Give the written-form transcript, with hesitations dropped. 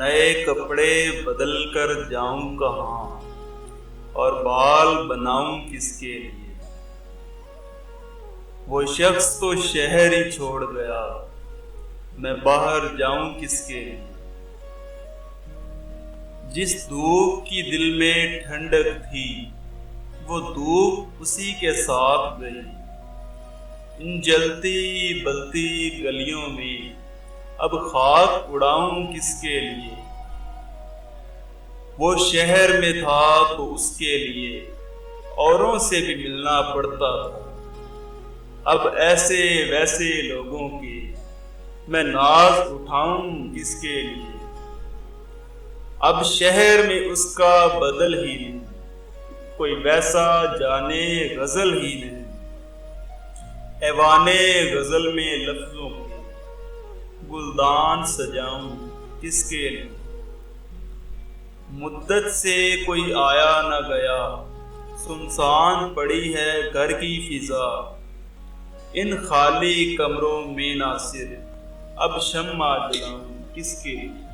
نئے کپڑے بدل کر جاؤں کہاں اور بال بناؤں کس کے لیے؟ وہ شخص تو شہر ہی چھوڑ گیا، میں باہر جاؤں کس کے لیے؟ جس دھوپ کی دل میں ٹھنڈک تھی وہ دھوپ اسی کے ساتھ گئی، ان جلتی بلتی گلیوں میں اب خاک اڑاؤں کس کے لیے؟ وہ شہر میں تھا تو اس کے لیے اوروں سے بھی ملنا پڑتا تھا، اب ایسے ویسے لوگوں کے میں ناز اٹھاؤں کس کے لیے؟ اب شہر میں اس کا بدل ہی نہیں، کوئی ویسا جانے غزل ہی نہیں، ایوانے غزل میں لفظوں کے گلدان سجاؤں کس کے لیے؟ مدت سے کوئی آیا نہ گیا، سنسان پڑی ہے گھر کی فضا، ان خالی کمروں میں نہ صرف اب شمع جلاؤں کس کے لیے؟